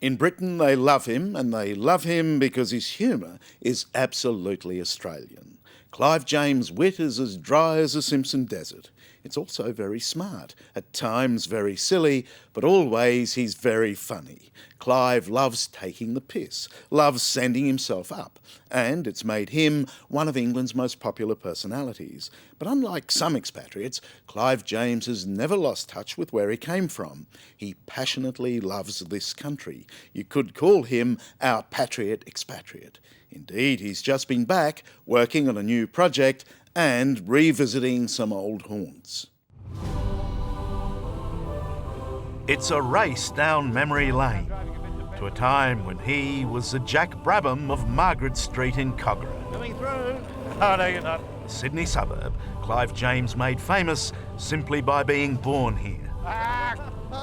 In Britain, they love him, and they love him because his humour is absolutely Australian. Clive James' wit is as dry as the Simpson Desert. It's also very smart, at times very silly, but always he's very funny. Clive loves taking the piss, loves sending himself up, and it's made him one of England's most popular personalities. But unlike some expatriates, Clive James has never lost touch with where he came from. He passionately loves this country. You could call him our patriot expatriate. Indeed, he's just been back working on a new project and revisiting some old haunts. It's a race down memory lane to a time when he was the Jack Brabham of Margaret Street in Cogra. Coming through. Oh, no, you're not. A Sydney suburb Clive James made famous simply by being born here.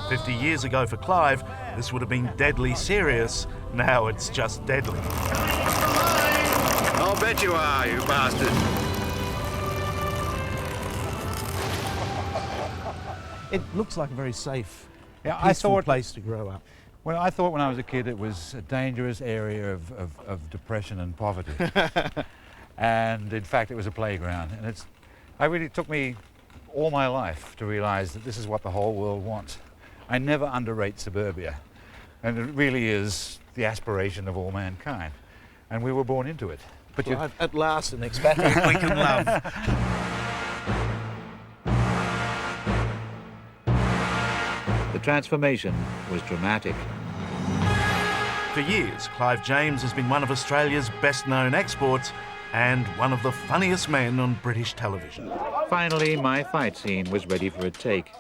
50 years ago for Clive, this would have been deadly serious. Now it's just deadly. I'll bet you are, you bastard. It looks like a very safe, peaceful place to grow up. Well, I thought when I was a kid it was a dangerous area of depression and poverty. And in fact it was a playground. And it took me all my life to realise that this is what the whole world wants. I never underrate suburbia. And it really is the aspiration of all mankind. And we were born into it. But well, at last an expatriate we can love. The transformation was dramatic. For years, Clive James has been one of Australia's best-known exports and one of the funniest men on British television. Finally, my fight scene was ready for a take.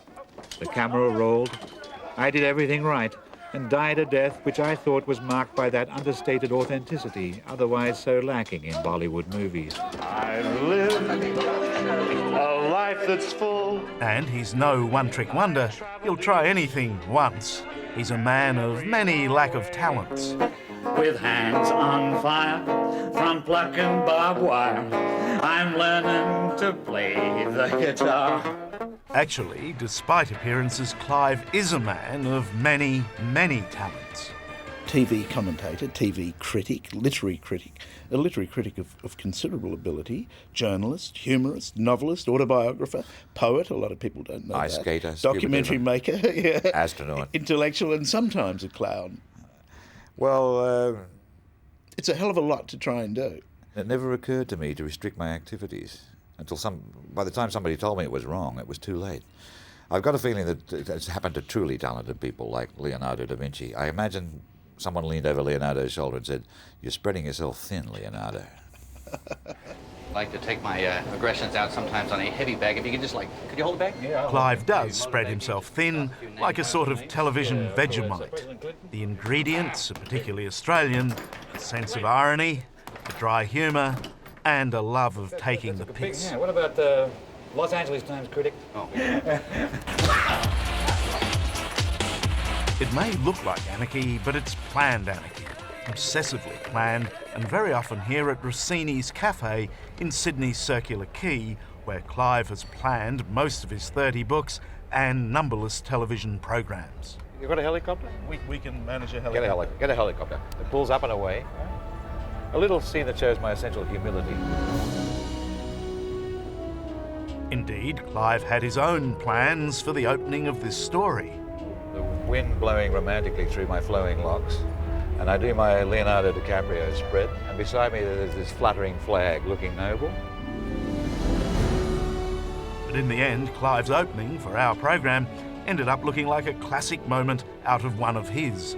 The camera rolled. I did everything right and died a death which I thought was marked by that understated authenticity otherwise so lacking in Bollywood movies. I've lived a life that's full. And he's no one-trick wonder. He'll try anything once. He's a man of many lack of talents. With hands on fire from plucking barbed wire, I'm learning to play the guitar. Actually, despite appearances, Clive is a man of many, many talents. TV commentator, TV critic, a literary critic of considerable ability, journalist, humorist, novelist, autobiographer, poet, a lot of people don't know Ice that. skater, documentary maker, yeah. Astronaut. Intellectual and sometimes a clown. Well, it's a hell of a lot to try and do. It never occurred to me to restrict my activities until by the time somebody told me it was wrong, it was too late. I've got a feeling that it's happened to truly talented people like Leonardo da Vinci. I imagine someone leaned over Leonardo's shoulder and said, "You're spreading yourself thin, Leonardo." I like to take my aggressions out sometimes on a heavy bag. If you could just could you hold it back? Yeah, Clive does spread himself thin, like a sort of television Vegemite. The ingredients are particularly Australian: a sense of irony, a dry humour, and a love of taking the piss. Yeah, what about the Los Angeles Times critic? Oh. It may look like anarchy, but it's planned anarchy. Obsessively planned, and very often here at Rossini's Cafe in Sydney's Circular Quay, where Clive has planned most of his 30 books and numberless television programs. You got a helicopter? We can manage a helicopter. Get a helicopter. It pulls up and away. A little scene that shows my essential humility. Indeed, Clive had his own plans for the opening of this story. The wind blowing romantically through my flowing locks, and I do my Leonardo DiCaprio spread, and beside me there's this fluttering flag looking noble. But in the end, Clive's opening for our program ended up looking like a classic moment out of one of his.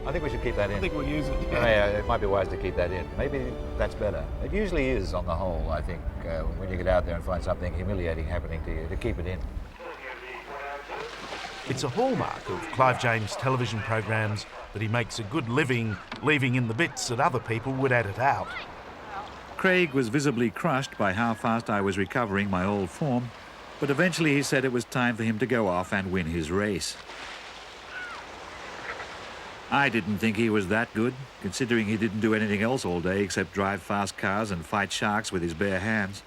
I think we should keep that in. I think we'll use it. Yeah, it might be wise to keep that in. Maybe that's better. It usually is, on the whole, I think, when you get out there and find something humiliating happening to you, to keep it in. It's a hallmark of Clive James' television programs that he makes a good living leaving in the bits that other people would edit out. Craig was visibly crushed by how fast I was recovering my old form, but eventually he said it was time for him to go off and win his race. I didn't think he was that good, considering he didn't do anything else all day except drive fast cars and fight sharks with his bare hands.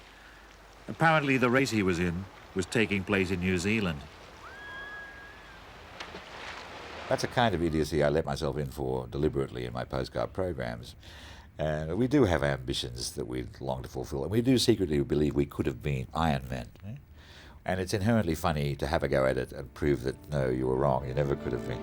Apparently the race he was in was taking place in New Zealand. That's a kind of idiocy I let myself in for deliberately in my postcard programs. And we do have ambitions that we long to fulfill, and we do secretly believe we could have been Iron Men. And it's inherently funny to have a go at it and prove that, no, you were wrong, you never could have been.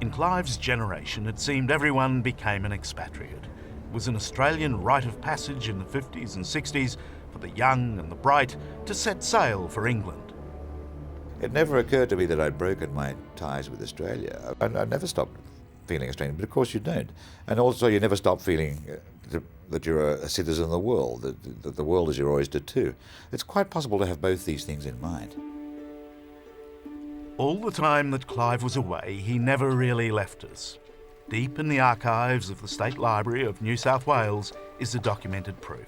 In Clive's generation, it seemed everyone became an expatriate. It was an Australian rite of passage in the 50s and 60s for the young and the bright to set sail for England. It never occurred to me that I'd broken my ties with Australia. I never stopped feeling Australian, but of course you don't. And also you never stop feeling that you're a citizen of the world, that the world is your oyster too. It's quite possible to have both these things in mind. All the time that Clive was away, he never really left us. Deep in the archives of the State Library of New South Wales is the documented proof.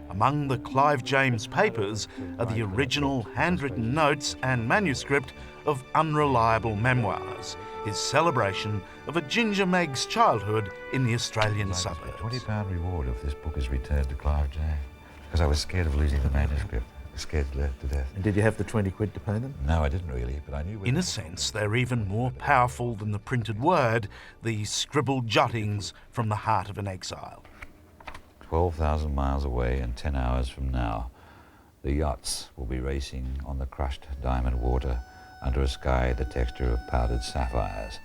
Among the Clive James papers are the original handwritten notes and manuscript of Unreliable Memoirs, his celebration of a Ginger Meg's childhood in the Australian suburbs. £20 reward if this book is returned to Clive James, because I was scared of losing the manuscript. Scared to death. And did you have the 20 quid to pay them? No, I didn't really, but I knew... In a sense, they're even more powerful than the printed word, these scribbled jottings from the heart of an exile. 12,000 miles away and 10 hours from now, the yachts will be racing on the crushed diamond water under a sky the texture of powdered sapphires.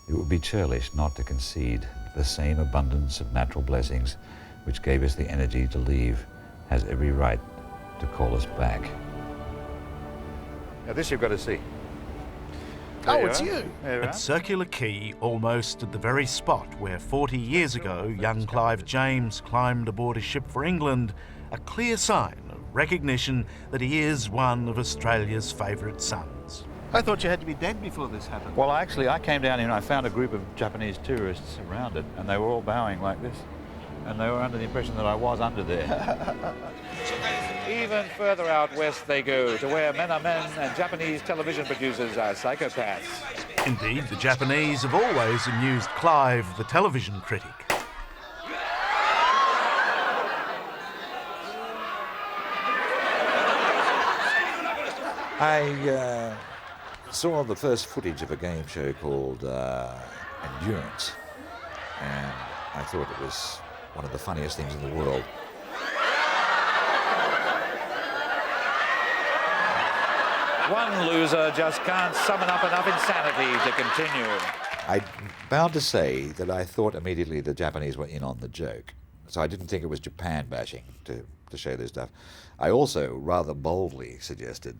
It would be churlish not to concede the same abundance of natural blessings which gave us the energy to leave has every right to call us back. Now this you've got to see. Oh, it's you! At Circular Quay, almost at the very spot where 40 years ago young Clive James climbed aboard a ship for England, a clear sign of recognition that he is one of Australia's favourite sons. I thought you had to be dead before this happened. Well, actually, I came down here and I found a group of Japanese tourists around it, and they were all bowing like this. And they were under the impression that I was under there. Even further out west they go, to where men are men and Japanese television producers are psychopaths. Indeed, the Japanese have always amused Clive, the television critic. I saw the first footage of a game show called Endurance, and I thought it was one of the funniest things in the world. One loser just can't summon up enough insanity to continue. I'm bound to say that I thought immediately the Japanese were in on the joke. So I didn't think it was Japan bashing to show this stuff. I also rather boldly suggested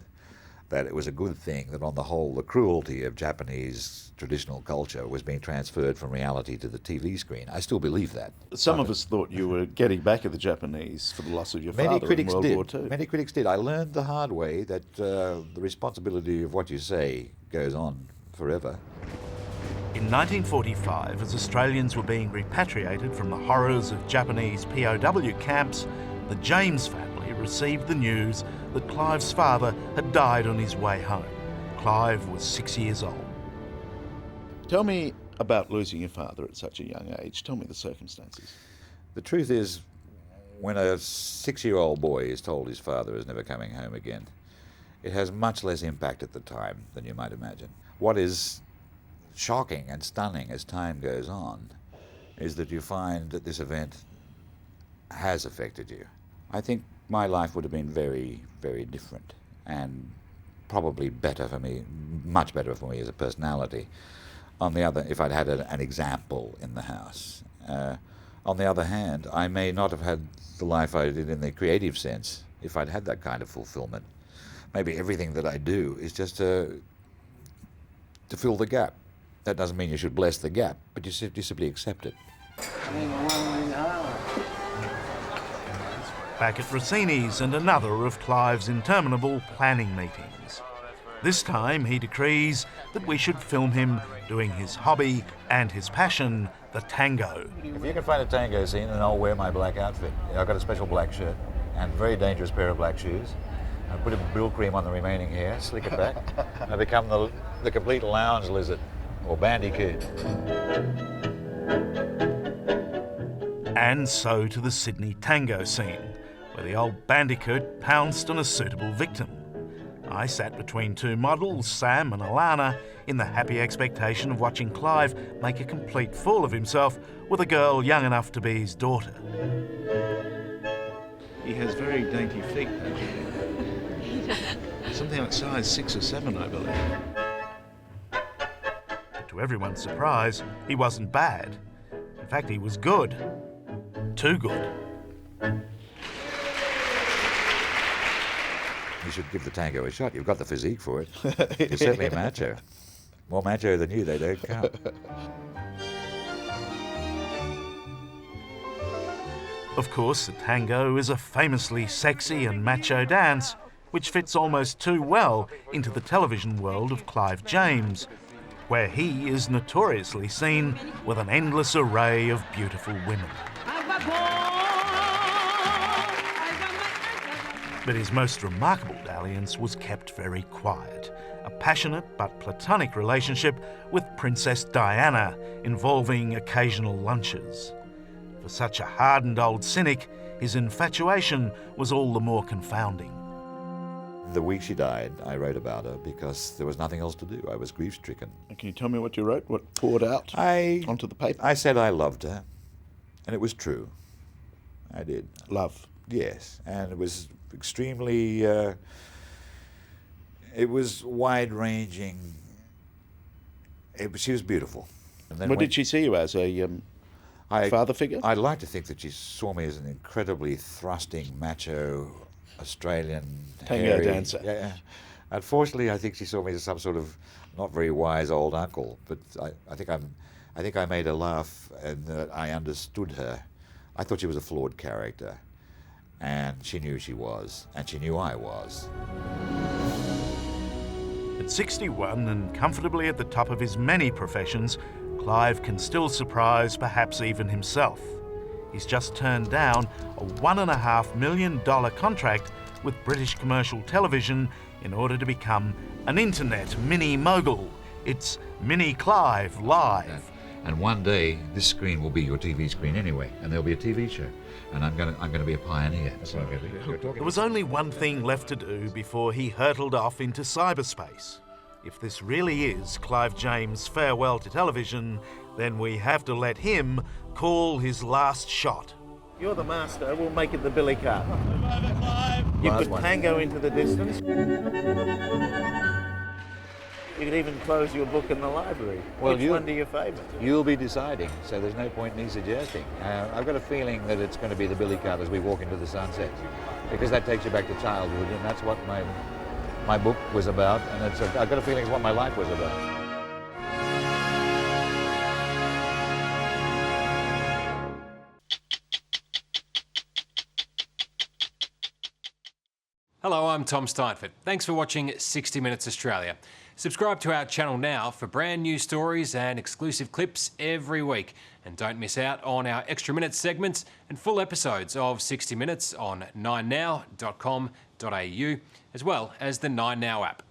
that it was a good thing that on the whole the cruelty of Japanese traditional culture was being transferred from reality to the TV screen. I still believe that. Some of us thought you were getting back at the Japanese for the loss of your father in World War II. Many critics did. I learned the hard way that the responsibility of what you say goes on forever. In 1945, as Australians were being repatriated from the horrors of Japanese POW camps, the James family received the news that Clive's father had died on his way home. Clive was 6 years old. Tell me about losing your father at such a young age. Tell me the circumstances. The truth is, when a 6-year-old boy is told his father is never coming home again, it has much less impact at the time than you might imagine. What is shocking and stunning as time goes on is that you find that this event has affected you. I think my life would have been very, very different and probably better for me, much better for me as a personality. On the other, if I'd had an example in the house. On the other hand, I may not have had the life I did in the creative sense if I'd had that kind of fulfillment. Maybe everything that I do is just to fill the gap. That doesn't mean you should bless the gap, but you simply accept it. Back at Rossini's and another of Clive's interminable planning meetings. This time he decrees that we should film him doing his hobby and his passion, the tango. If you can find a tango scene, then I'll wear my black outfit. I've got a special black shirt and a very dangerous pair of black shoes. I put a brill cream on the remaining hair, slick it back, and I become the complete lounge lizard, or bandicoot. And so to the Sydney tango scene, where the old bandicoot pounced on a suitable victim. I sat between two models, Sam and Alana, in the happy expectation of watching Clive make a complete fool of himself with a girl young enough to be his daughter. He has very dainty feet, don't you? Something like size 6 or 7, I believe. To everyone's surprise, he wasn't bad. In fact, he was good. Too good. You should give the tango a shot. You've got the physique for it. You're certainly a macho. More macho than you, they don't count. Of course, the tango is a famously sexy and macho dance, which fits almost too well into the television world of Clive James, where he is notoriously seen with an endless array of beautiful women. But his most remarkable dalliance was kept very quiet, a passionate but platonic relationship with Princess Diana, involving occasional lunches. For such a hardened old cynic, his infatuation was all the more confounding. The week she died, I wrote about her because there was nothing else to do. I was grief-stricken. Can you tell me what you wrote? What poured out onto the paper? I said I loved her, and it was true. I did. Love. Yes, and it was extremely, it was wide-ranging. She was beautiful. And then What did she see you as, a father figure? I'd like to think that she saw me as an incredibly thrusting, macho, Australian tango hairy dancer. Yeah. Unfortunately, I think she saw me as some sort of not very wise old uncle. But I think I made her laugh, and I understood her. I thought she was a flawed character, and she knew she was, and she knew I was. At 61 and comfortably at the top of his many professions, Clive can still surprise perhaps even himself. He's just turned down a $1.5 million contract with British commercial television in order to become an internet mini mogul. It's Mini Clive Live. And one day, this screen will be your TV screen anyway, and there'll be a TV show, and I'm gonna be a pioneer. So There was only one thing left to do before he hurtled off into cyberspace. If this really is Clive James' farewell to television, then we have to let him call his last shot. You're the master, we'll make it the Billy Car. You could tango into the distance. You could even close your book in the library. Well, Which one do you favour? You'll be deciding, so there's no point in me suggesting. I've got a feeling that it's going to be the Billy Cart as we walk into the sunset, because that takes you back to childhood, and that's what my book was about, and I've got a feeling it's what my life was about. Hello, I'm Tom Steinfort. Thanks for watching 60 Minutes Australia. Subscribe to our channel now for brand new stories and exclusive clips every week. And don't miss out on our extra minutes segments and full episodes of 60 Minutes on 9now.com.au, as well as the 9Now app.